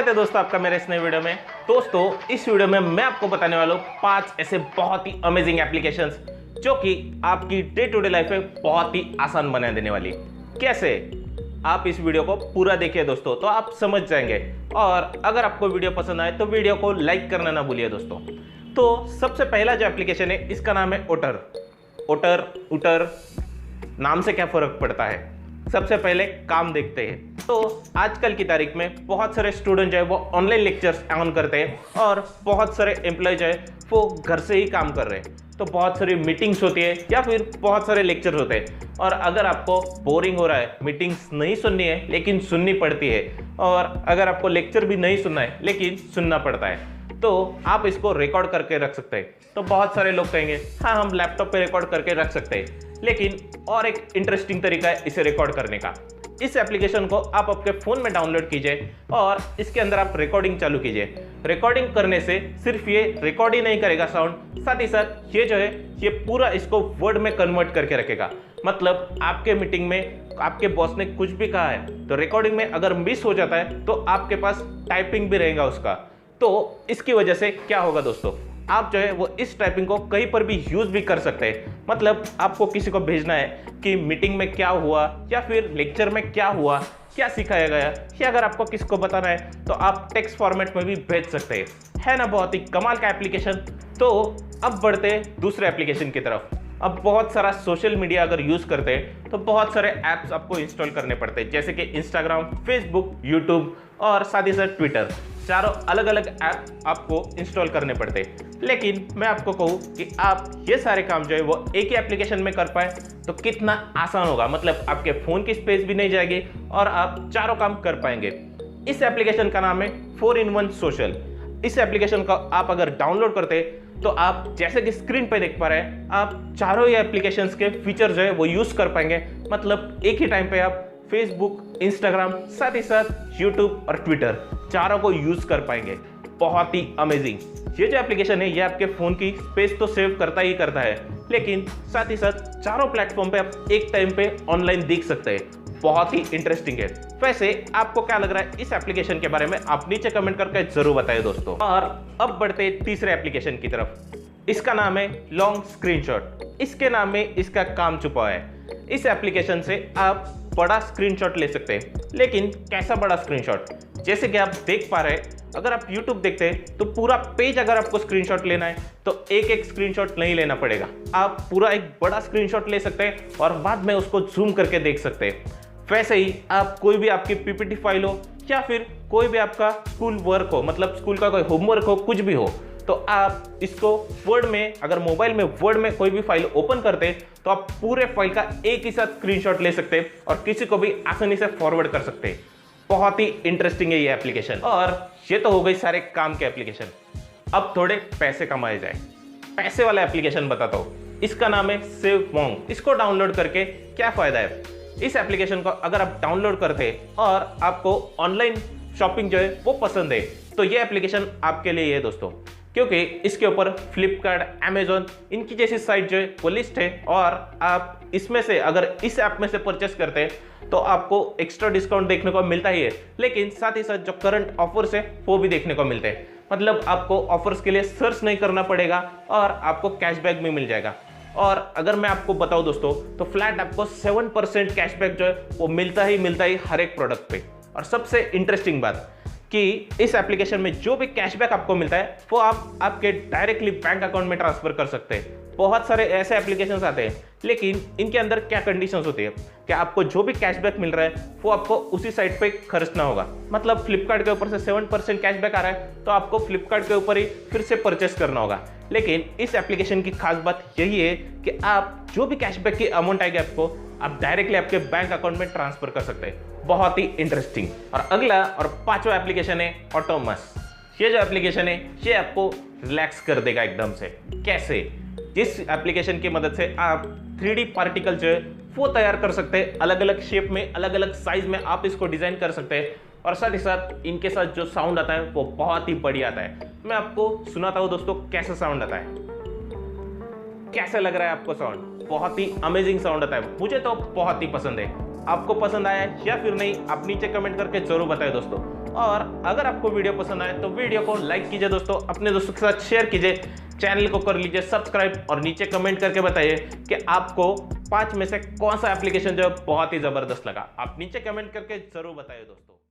स्वागत है दोस्तों आपका मेरे इस नए वीडियो में। दोस्तों इस वीडियो में मैं आपको बताने वाला हूँ 5 ऐसे बहुत ही अमेजिंग एप्लीकेशंस जो कि आपकी डे टू डे लाइफ में बहुत ही आसान बना देने वाली। कैसे? आप इस वीडियो को पूरा देखिए दोस्तों, तो आप समझ जाएंगे। और अगर आपको वीडियो पसंद आए तो वीडियो को लाइक करना ना भूलिए दोस्तों। तो सबसे पहला जो एप्लीकेशन है इसका नाम है ओटर। ओटर नाम से क्या फर्क पड़ता है? सबसे पहले काम देखते हैं। तो आजकल की तारीख में बहुत सारे स्टूडेंट जो है वो ऑनलाइन लेक्चर्स ऑन करते हैं और बहुत सारे एम्प्लॉय जो है वो घर से ही काम कर रहे हैं। तो बहुत सारी मीटिंग्स होती है या फिर बहुत सारे लेक्चर्स होते हैं, और अगर आपको बोरिंग हो रहा है, मीटिंग्स नहीं सुननी है लेकिन सुननी पड़ती है, और अगर आपको लेक्चर भी नहीं सुनना है लेकिन सुनना पड़ता है, तो आप इसको रिकॉर्ड करके रख सकते हैं। तो बहुत सारे लोग कहेंगे हाँ हम लैपटॉप पे रिकॉर्ड करके रख सकते हैं, लेकिन और एक इंटरेस्टिंग तरीका है इसे रिकॉर्ड करने का। इस एप्लीकेशन को आप आपके फ़ोन में डाउनलोड कीजिए और इसके अंदर आप रिकॉर्डिंग चालू कीजिए। रिकॉर्डिंग करने से सिर्फ ये रिकॉर्ड ही नहीं करेगा साउंड, साथ ही साथ ये जो है ये पूरा इसको वर्ड में कन्वर्ट करके रखेगा। मतलब आपके मीटिंग में आपके बॉस ने कुछ भी कहा है तो रिकॉर्डिंग में अगर मिस हो जाता है तो आपके पास टाइपिंग भी रहेगा उसका। तो इसकी वजह से क्या होगा दोस्तों, आप जो है वो इस टाइपिंग को कहीं पर भी यूज़ भी कर सकते हैं। मतलब आपको किसी को भेजना है कि मीटिंग में क्या हुआ या फिर लेक्चर में क्या हुआ, क्या सिखाया गया, या अगर आपको किसी को बताना है तो आप टेक्स्ट फॉर्मेट में भी भेज सकते हैं। है ना बहुत ही कमाल का एप्लीकेशन। तो अब बढ़ते हैं दूसरे एप्लीकेशन की तरफ। अब बहुत सारा सोशल मीडिया अगर यूज़ करते हैं तो बहुत सारे ऐप्स आपको इंस्टॉल करने पड़ते हैं, जैसे कि इंस्टाग्राम, फेसबुक, यूट्यूब और साथ ही साथ ट्विटर। चारों अलग अलग ऐप आपको इंस्टॉल करने पड़ते हैं। लेकिन मैं आपको कहूँ कि आप ये सारे काम जो है वो एक ही एप्लीकेशन में कर पाए तो कितना आसान होगा। मतलब आपके फ़ोन की स्पेस भी नहीं जाएगी और आप चारों काम कर पाएंगे। इस एप्लीकेशन का नाम है 4-in-1 सोशल। इस एप्लीकेशन का आप अगर डाउनलोड करते तो आप जैसे कि स्क्रीन पे देख पा रहे हैं, आप चारों ही एप्लीकेशंस के फीचर जो है वो यूज़ कर पाएंगे। मतलब एक ही टाइम पे आप फेसबुक, इंस्टाग्राम, साथ ही साथ यूट्यूब और ट्विटर चारों को यूज़ कर पाएंगे। बहुत ही अमेजिंग। ये जो एप्लीकेशन है ये आपके फ़ोन की स्पेस तो सेव करता ही करता है, लेकिन साथ ही साथ चारों प्लेटफॉर्म पे आप एक टाइम पे ऑनलाइन देख सकते हैं। बहुत ही इंटरेस्टिंग है। वैसे आपको क्या लग रहा है इस एप्लीकेशन के बारे में? आप नीचे कमेंट करके जरूर बताएं दोस्तों। और अब बढ़ते तीसरे एप्लीकेशन की तरफ। इसका नाम है लॉन्ग स्क्रीनशॉट। इसके नाम में इसका काम छुपा है। इस एप्लीकेशन से आप बड़ा स्क्रीनशॉट ले सकते हैं। लेकिन कैसा बड़ा स्क्रीनशॉट? जैसे कि आप देख पा रहे हैं, अगर आप YouTube देखते हैं तो पूरा पेज अगर आपको स्क्रीनशॉट लेना है तो एक एक स्क्रीनशॉट नहीं लेना पड़ेगा। आप पूरा एक बड़ा स्क्रीनशॉट ले सकते हैं और बाद में उसको जूम करके देख सकते हैं। वैसे ही आप कोई भी आपकी PPT फाइल हो या फिर कोई भी आपका स्कूल वर्क हो, मतलब स्कूल का कोई होमवर्क हो, कुछ भी हो, तो आप इसको वर्ड में, अगर मोबाइल में वर्ड में कोई भी फाइल ओपन करते हैं तो आप पूरे फाइल का एक ही साथ स्क्रीनशॉट ले सकते हैं और किसी को भी आसानी से फॉरवर्ड कर सकते हैं। बहुत ही इंटरेस्टिंग है ये एप्लीकेशन। और ये तो हो गई सारे काम के एप्लीकेशन। अब थोड़े पैसे कमाए जाए। पैसे वाला एप्लीकेशन बताता हूँ। इसका नाम है सेवमॉन्क। इसको डाउनलोड करके क्या फ़ायदा है? इस एप्लीकेशन को अगर आप डाउनलोड करते हैं और आपको ऑनलाइन शॉपिंग जो है वो पसंद है तो ये एप्लीकेशन आपके लिए है दोस्तों, क्योंकि इसके ऊपर फ्लिपकार्ट, अमेजोन, इनकी जैसी साइट जो है वो लिस्ट है, और आप इसमें से अगर इस ऐप में से परचेस करते हैं तो आपको एक्स्ट्रा डिस्काउंट देखने को मिलता ही है, लेकिन साथ ही साथ जो करंट ऑफर्स है वो भी देखने को मिलते हैं। मतलब आपको ऑफर्स के लिए सर्च नहीं करना पड़ेगा और आपको कैशबैक भी मिल जाएगा। और अगर मैं आपको बताऊं दोस्तों तो फ्लैट आपको 7% कैशबैक जो है वो मिलता ही हर एक प्रोडक्ट पे। और सबसे इंटरेस्टिंग बात कि इस एप्लीकेशन में जो भी कैशबैक आपको मिलता है वो आप आपके डायरेक्टली बैंक अकाउंट में ट्रांसफर कर सकते हैं। बहुत सारे ऐसे एप्लीकेशंस आते हैं, लेकिन इनके अंदर क्या कंडीशंस होती है कि आपको जो भी कैशबैक मिल रहा है वो आपको उसी साइट पे खर्चना होगा। मतलब फ्लिपकार्ट के ऊपर से 7% कैशबैक आ रहा है तो आपको फ्लिपकार्ट के ऊपर ही फिर से परचेस करना होगा। लेकिन इस एप्लीकेशन की खास बात यही है कि आप जो भी कैशबैक की अमाउंट आएगी आपको, आप डायरेक्टली आपके बैंक अकाउंट में ट्रांसफर कर सकते हैं। बहुत ही इंटरेस्टिंग। और अगला और पांचवा एप्लीकेशन है ऑटोमस। ये जो एप्लीकेशन है ये आपको रिलैक्स कर देगा एकदम से। कैसे? जिस एप्लीकेशन की मदद से आप 3D पार्टिकल जो है वो तैयार कर सकते हैं। अलग अलग शेप में, अलग अलग साइज में आप इसको डिजाइन कर सकते हैं। और साथ ही साथ इनके साथ जो साउंड आता है वो बहुत ही बढ़िया आता है। मैं आपको सुनाता हूँ दोस्तों कैसा साउंड आता है। कैसा लग रहा है आपको साउंड? बहुत ही अमेजिंग साउंड आता है। मुझे तो बहुत ही पसंद है। आपको पसंद आया या फिर नहीं, आप नीचे कमेंट करके जरूर बताएं दोस्तों। और अगर आपको वीडियो पसंद आए तो वीडियो को लाइक कीजिए दोस्तों, अपने दोस्तों के साथ शेयर कीजिए, चैनल को कर लीजिए सब्सक्राइब और नीचे कमेंट करके बताइए कि आपको 5 में से कौन सा एप्लीकेशन जो है बहुत ही जबरदस्त लगा। आप नीचे कमेंट करके जरूर बताइए दोस्तों।